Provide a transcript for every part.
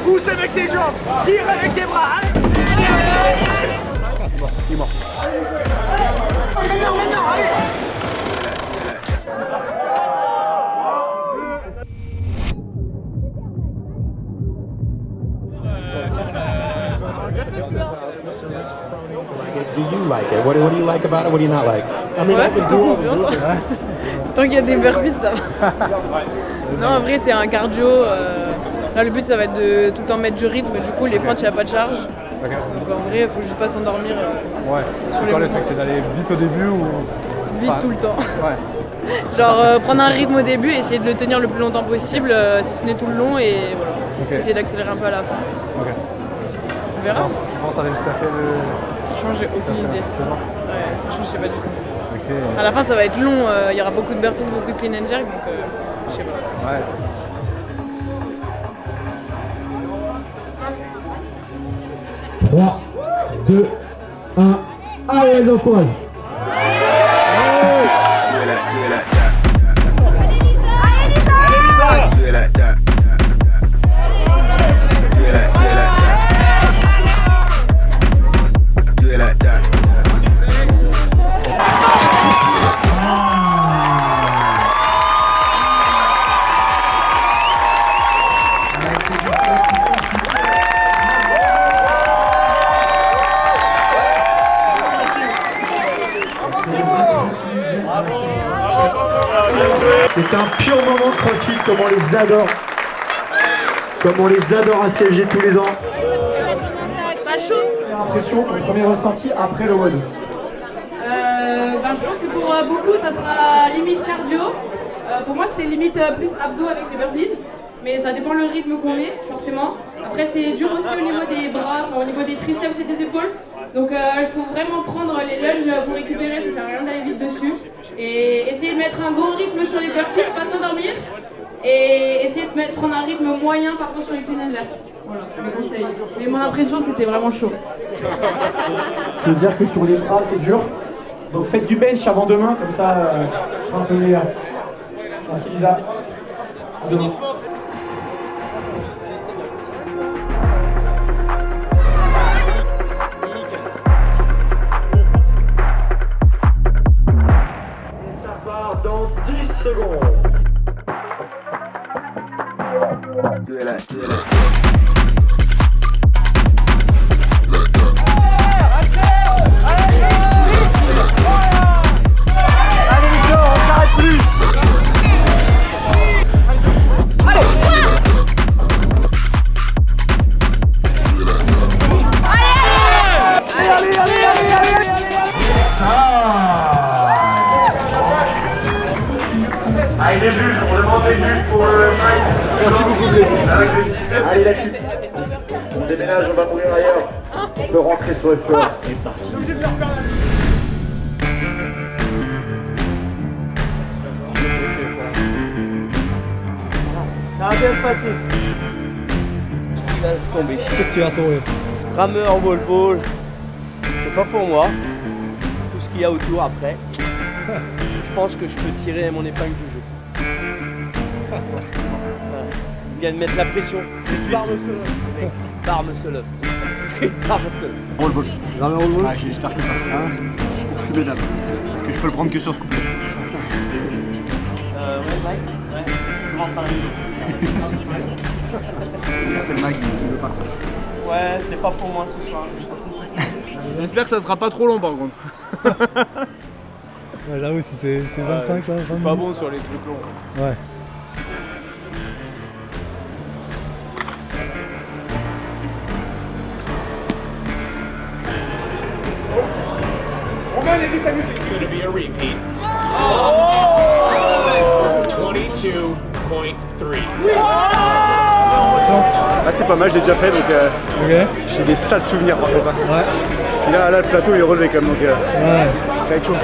Pousse avec tes jambes, tire avec tes bras. Il est mort. Maintenant, allez. Do you like it? What do you like about it? What do you not like? I mean, I can do all the movement. Tant qu'il y a des burpees, ça va. Non, en vrai, c'est un cardio. Là, le but, ça va être de tout le temps mettre du rythme. Du coup, les fentes, il n'y a pas de charge. Okay. Donc, en vrai, il faut juste pas s'endormir. Ouais. C'est quoi le truc? C'est d'aller vite au début ou vite tout le temps? Ouais. Genre, prendre un rythme au début, essayer de le tenir le plus longtemps possible, si ce n'est tout le long, et voilà. Okay. Essayer d'accélérer un peu à la fin. Ok. On verra. Tu penses aller jusqu'à quel... Franchement, j'ai aucune idée. C'est bon. Ouais, franchement, je sais pas du tout. Okay. À la fin, ça va être long. Il y aura beaucoup de burpees, beaucoup de clean and jerk, donc je sais pas. Ouais, c'est ça. 3, 2, 1, allez les enfants! C'est un pur moment de CrossFit, comme on les adore. Comme on les adore à CLG tous les ans. Ça chauffe. Première impression, ton premier ressenti après le WOD. Je pense que pour beaucoup, ça sera limite cardio. Pour moi, c'était limite plus abdos avec les burpees. Mais ça dépend le rythme qu'on met, forcément. Après, c'est dur aussi au niveau des bras, au niveau des triceps et des épaules. Donc, il faut vraiment prendre les lunges pour récupérer, ça sert à rien d'aller vite dessus. Et essayer de mettre un gros rythme sur les burpees, pas s'endormir. Et essayer de prendre un rythme moyen, par contre, sur les clean and jerk. Voilà, c'est mes conseils. Mais mon impression, c'était vraiment chaud. Je veux dire que sur les bras, c'est dur. Donc, faites du bench avant demain, comme ça, ce sera un peu meilleur. Merci Lisa. À demain. Dans 10 secondes. Allez Victor, on s'arrête plus. Allez les juges, on demande les juges pour le fight. Merci beaucoup Grégory. Allez la suite. On déménage, on va mourir ailleurs. On peut rentrer sur le floor. Ça va bien se passer. Il va tomber. Qu'est-ce qui va tomber? Rameur, wall ball, c'est pas pour moi. Tout ce qu'il y a autour après, je pense que je peux tirer mon épingle du jeu. Voilà. Il vient de mettre la pression. Street bar muscle up. Mec, street bar muscle up. Street bar muscle up. Roll ball. Rameur roll ball. J'espère que ça. Hein, pour fumer d'abord. Parce que je peux le prendre que sur ce couplet. Ouais, Mike. Ouais. Je rentre par la maison. Il appelle Mike, il veut partir. Ouais, c'est pas pour moi ce soir. J'espère que ça sera pas trop long par contre. Ouais, j'avoue, si c'est 25, je suis pas bon sur les trucs longs. Ouais. It's going to be a repeat. 22.3. Ah, c'est pas mal, j'ai déjà fait donc j'ai des sales souvenirs par contre. Ouais. Puis là, le plateau il est relevé quand même donc Ouais. ça va être chaud.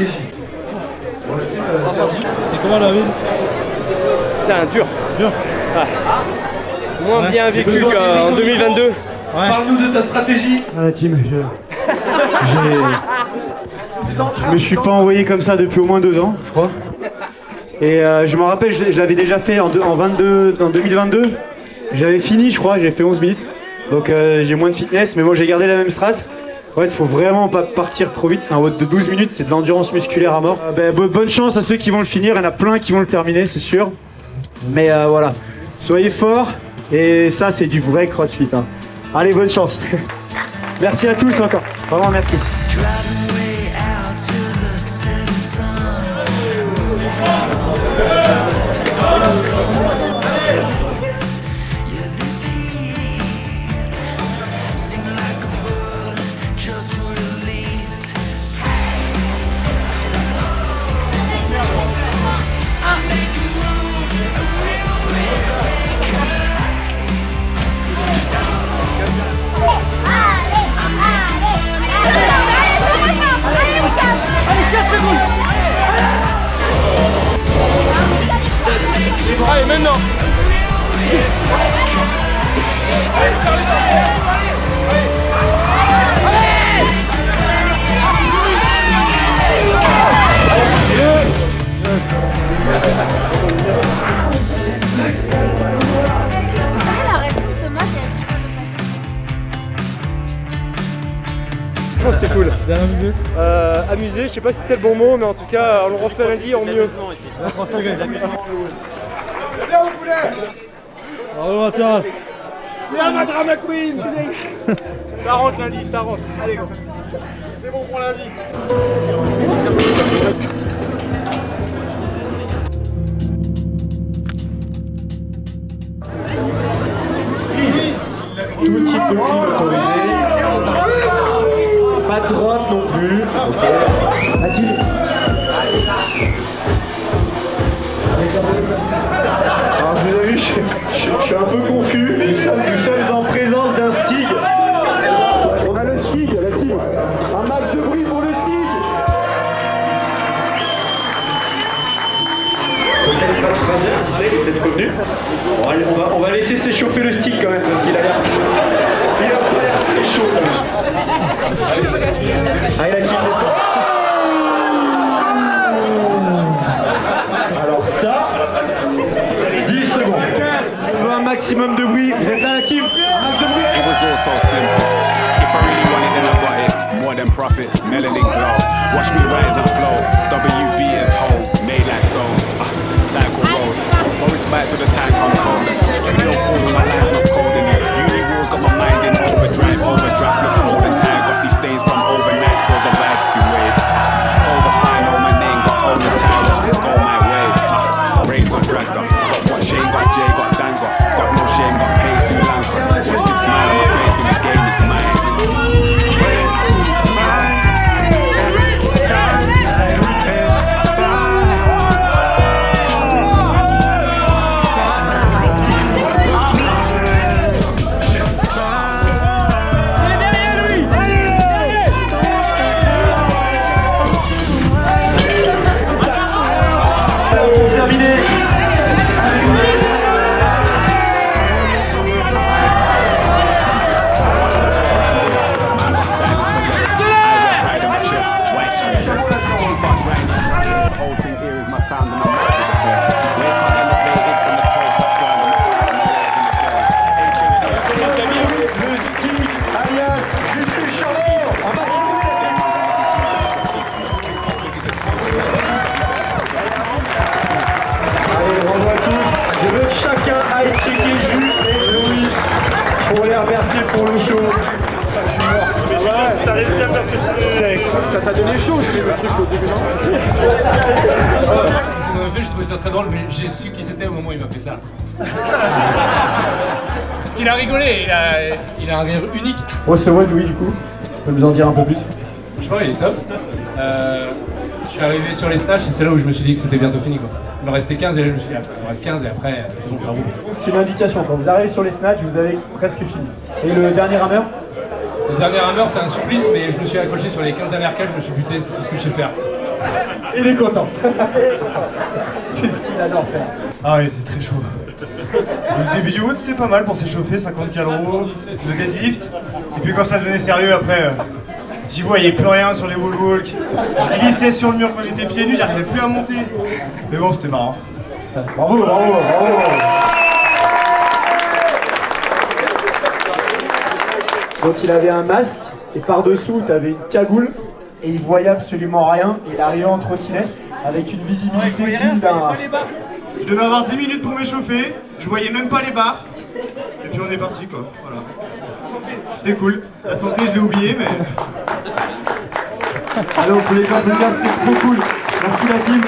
stratégie. C'était comment David? Putain, dur. Moins bien vécu qu'en 2022. Parle-nous de ta stratégie. Ah, la team, je me suis pas envoyé comme ça depuis au moins 2 ans, je crois. Et je me rappelle, je l'avais déjà fait en 2022. J'avais fini, je crois, j'ai fait 11 minutes. Donc j'ai moins de fitness, mais moi j'ai gardé la même strat. En fait, il faut vraiment pas partir trop vite, c'est un WOD de 12 minutes, c'est de l'endurance musculaire à mort. Bonne chance à ceux qui vont le finir, il y en a plein qui vont le terminer, c'est sûr. Mais voilà, soyez forts, et ça c'est du vrai crossfit. Hein. Allez, bonne chance. Merci à tous encore, vraiment merci. Allez, maintenant. C'était cool. Bien amusé. Amusé, je sais pas si c'était le bon mot, mais en tout cas, on le refait lundi en mieux. Bravo Mathias. Viens ma drama queen. Ça rentre lundi, ça rentre. Allez go. C'est bon pour lundi. Tout type de film autorisé. Pas de drop non plus. A-t-il Alors je vous ai vu, je suis un peu confus. Nous sommes en présence d'un Stig. On a le Stig, la team. Un max de bruit pour le Stig. Qui sait, il est peut-être revenu. Bon, allez, on va laisser s'échauffer le Stig quand même parce qu'il a l'air. Il a pas l'air très chaud quand même. Allez la team. Alors ça, 10 secondes. On veut un maximum de bruit. Vous êtes là la team? It was all so simple. If I really want it, then I got it. More than profit, melanin glow. Watch me rise and flow. WV is whole, made like stone. Cycle rolls. Morris back till the time comes home. Studio calls and my line's not cold. And these uni walls got my mind in overdrive. Overdraft looks old and tired. Got these stains from overnight. Spoil the vibes to wave. Hold the fine, know my name. Got all the time. Just go my way. Raised not dragged up. Got what Shane got, Jay got, Dan got no shame, got paid Sri Lankas. Watch this smile on my face when the game is mine. Pour le show. T'as réussi à faire ça t'a donné chaud aussi le truc au début, non? En fait, j'ai trouvé ça très drôle, mais j'ai su qui c'était au moment où il m'a fait ça. Parce qu'il a rigolé, il a un rire unique. Oh, ce WOD, oui, du coup. Tu peux nous en dire un peu plus? Je crois qu'il est top. Je suis arrivé sur les stages et c'est là où je me suis dit que c'était bientôt fini, quoi. Il me restait 15 et là je me suis dit, il me reste 15 et après c'est bon, ça roule. C'est une indication, quand vous arrivez sur les snatchs, vous avez presque fini. Et le dernier rameur? Le dernier rameur c'est un supplice, mais je me suis accroché sur les 15 dernières cages, je me suis buté, c'est tout ce que je sais faire. Il est content. C'est ce qu'il adore faire. Ah oui, c'est très chaud. Le début du route c'était pas mal pour s'échauffer, 50 calories, le deadlift. Et puis quand ça devenait sérieux après, j'y voyais plus rien sur les wall walk. Je glissais sur le mur quand j'étais pieds nus, j'arrivais plus à monter. Mais bon, c'était marrant. Bravo, bravo, bravo. Donc il avait un masque et par-dessous tu avais une cagoule et il voyait absolument rien. Il arrivait en trottinette avec une visibilité digne d'un... Je devais avoir 10 minutes pour m'échauffer, je voyais même pas les barres. Et puis on est parti quoi, voilà. C'était cool. La santé je l'ai oublié mais... Allez, on peut les applaudir, c'était trop cool. Merci la team.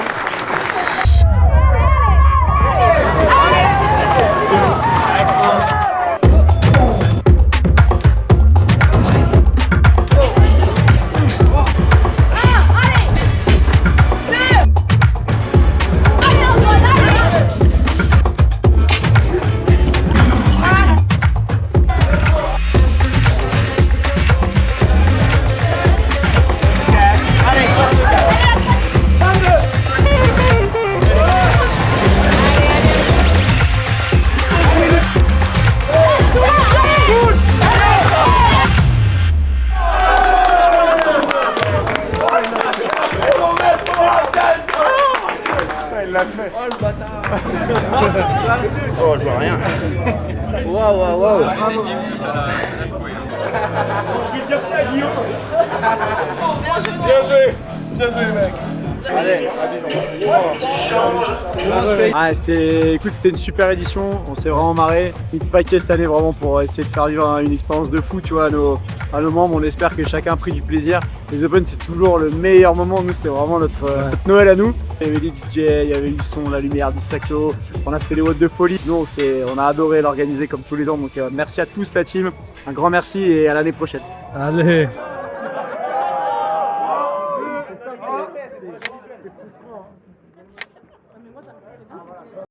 Oh, je vois rien. Waouh, waouh, waouh. Je vais dire ça à Guillaume. Bien joué. Bien joué mec. Allez, C'était une super édition, on s'est vraiment marré. Une paquet cette année vraiment pour essayer de faire vivre une expérience de fou, tu vois, à nos membres. On espère que chacun a pris du plaisir. Les Open c'est toujours le meilleur moment, nous c'est vraiment notre Noël à nous. Il y avait des DJ, il y avait du son, la lumière, du saxo, on a fait des watts de folie. Nous on a adoré l'organiser comme tous les ans, donc merci à tous la team, un grand merci et à l'année prochaine. Allez.